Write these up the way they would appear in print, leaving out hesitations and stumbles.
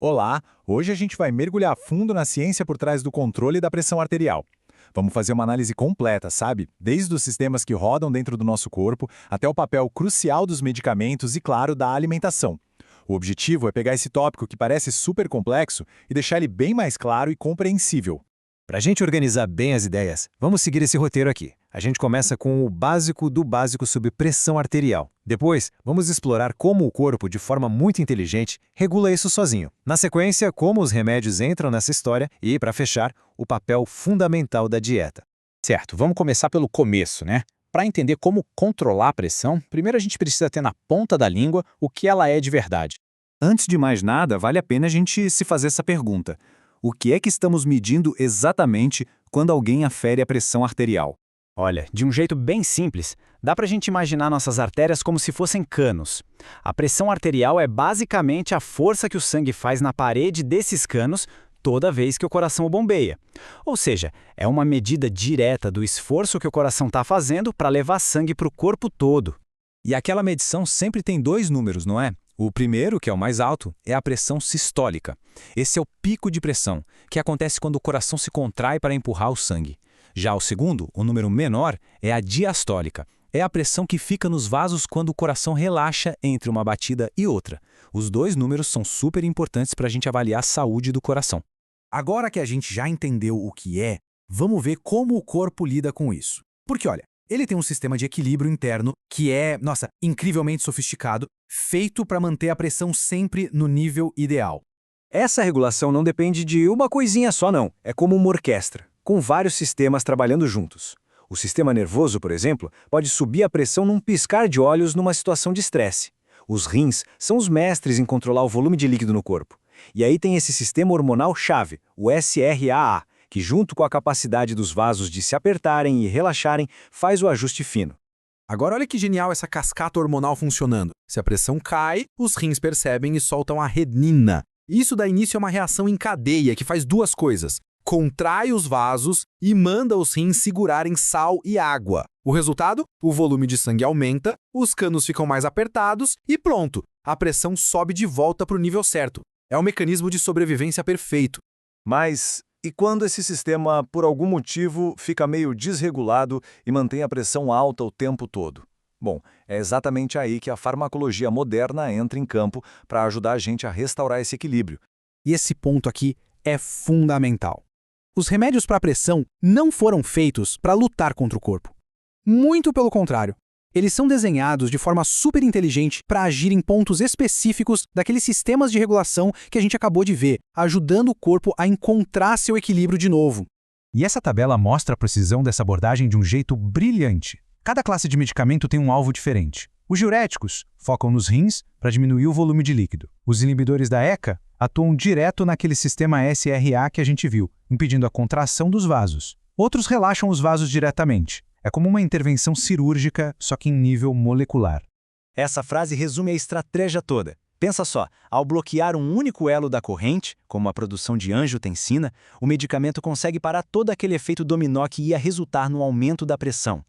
Olá, hoje a gente vai mergulhar a fundo na ciência por trás do controle da pressão arterial. Vamos fazer uma análise completa, sabe? Desde os sistemas que rodam dentro do nosso corpo até o papel crucial dos medicamentos e, claro, da alimentação. O objetivo é pegar esse tópico que parece super complexo e deixar ele bem mais claro e compreensível. Para a gente organizar bem as ideias, vamos seguir esse roteiro aqui. A gente começa com o básico do básico sobre pressão arterial. Depois, vamos explorar como o corpo, de forma muito inteligente, regula isso sozinho. Na sequência, como os remédios entram nessa história e, para fechar, o papel fundamental da dieta. Certo, vamos começar pelo começo, né? Para entender como controlar a pressão, primeiro a gente precisa ter na ponta da língua o que ela é de verdade. Antes de mais nada, vale a pena a gente se fazer essa pergunta. O que é que estamos medindo exatamente quando alguém afere a pressão arterial? Olha, de um jeito bem simples, dá para a gente imaginar nossas artérias como se fossem canos. A pressão arterial é basicamente a força que o sangue faz na parede desses canos toda vez que o coração o bombeia. Ou seja, é uma medida direta do esforço que o coração está fazendo para levar sangue para o corpo todo. E aquela medição sempre tem dois números, não é? O primeiro, que é o mais alto, é a pressão sistólica. Esse é o pico de pressão, que acontece quando o coração se contrai para empurrar o sangue. Já o segundo, o número menor, é a diastólica. É a pressão que fica nos vasos quando o coração relaxa entre uma batida e outra. Os dois números são super importantes para a gente avaliar a saúde do coração. Agora que a gente já entendeu o que é, vamos ver como o corpo lida com isso. Porque, olha, ele tem um sistema de equilíbrio interno que é, incrivelmente sofisticado, feito para manter a pressão sempre no nível ideal. Essa regulação não depende de uma coisinha só, não. É como uma orquestra, com vários sistemas trabalhando juntos. O sistema nervoso, por exemplo, pode subir a pressão num piscar de olhos numa situação de estresse. Os rins são os mestres em controlar o volume de líquido no corpo. E aí tem esse sistema hormonal-chave, o SRAA, que junto com a capacidade dos vasos de se apertarem e relaxarem, faz o ajuste fino. Agora olha que genial essa cascata hormonal funcionando. Se a pressão cai, os rins percebem e soltam a renina. Isso dá início a uma reação em cadeia que faz duas coisas. Contrai os vasos e manda os rins segurarem sal e água. O resultado? O volume de sangue aumenta, os canos ficam mais apertados e pronto! A pressão sobe de volta para o nível certo. É um mecanismo de sobrevivência perfeito. Mas e quando esse sistema, por algum motivo, fica meio desregulado e mantém a pressão alta o tempo todo? Bom, é exatamente aí que a farmacologia moderna entra em campo para ajudar a gente a restaurar esse equilíbrio. E esse ponto aqui é fundamental. Os remédios para pressão não foram feitos para lutar contra o corpo. Muito pelo contrário. Eles são desenhados de forma super inteligente para agir em pontos específicos daqueles sistemas de regulação que a gente acabou de ver, ajudando o corpo a encontrar seu equilíbrio de novo. E essa tabela mostra a precisão dessa abordagem de um jeito brilhante. Cada classe de medicamento tem um alvo diferente. Os diuréticos focam nos rins para diminuir o volume de líquido. Os inibidores da ECA atuam direto naquele sistema SRA que a gente viu, impedindo a contração dos vasos. Outros relaxam os vasos diretamente. É como uma intervenção cirúrgica, só que em nível molecular. Essa frase resume a estratégia toda. Pensa só, ao bloquear um único elo da corrente, como a produção de angiotensina, o medicamento consegue parar todo aquele efeito dominó que ia resultar no aumento da pressão.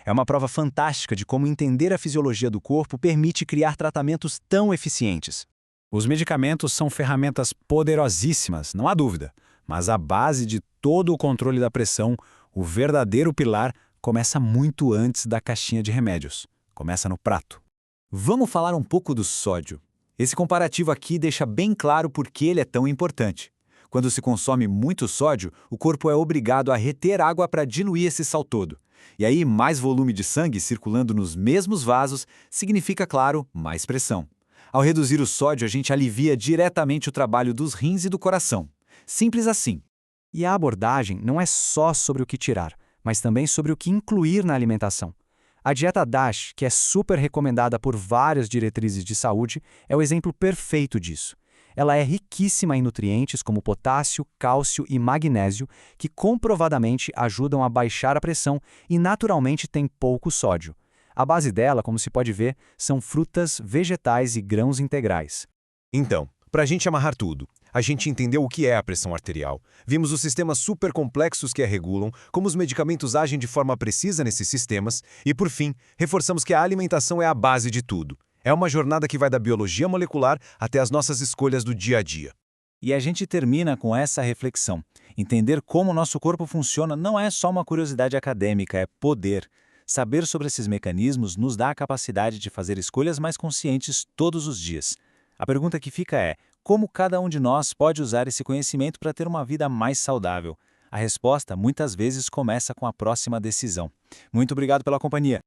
É uma prova fantástica de como entender a fisiologia do corpo permite criar tratamentos tão eficientes. Os medicamentos são ferramentas poderosíssimas, não há dúvida. Mas a base de todo o controle da pressão, o verdadeiro pilar, começa muito antes da caixinha de remédios. Começa no prato. Vamos falar um pouco do sódio. Esse comparativo aqui deixa bem claro por que ele é tão importante. Quando se consome muito sódio, o corpo é obrigado a reter água para diluir esse sal todo. E aí, mais volume de sangue circulando nos mesmos vasos significa, claro, mais pressão. Ao reduzir o sódio, a gente alivia diretamente o trabalho dos rins e do coração. Simples assim. E a abordagem não é só sobre o que tirar, mas também sobre o que incluir na alimentação. A dieta DASH, que é super recomendada por várias diretrizes de saúde, é o exemplo perfeito disso. Ela é riquíssima em nutrientes como potássio, cálcio e magnésio, que comprovadamente ajudam a baixar a pressão e naturalmente tem pouco sódio. A base dela, como se pode ver, são frutas, vegetais e grãos integrais. Então, para a gente amarrar tudo, a gente entendeu o que é a pressão arterial, vimos os sistemas super complexos que a regulam, como os medicamentos agem de forma precisa nesses sistemas e, por fim, reforçamos que a alimentação é a base de tudo. É uma jornada que vai da biologia molecular até as nossas escolhas do dia a dia. E a gente termina com essa reflexão. Entender como o nosso corpo funciona não é só uma curiosidade acadêmica, é poder. Saber sobre esses mecanismos nos dá a capacidade de fazer escolhas mais conscientes todos os dias. A pergunta que fica é: como cada um de nós pode usar esse conhecimento para ter uma vida mais saudável? A resposta muitas vezes começa com a próxima decisão. Muito obrigado pela companhia.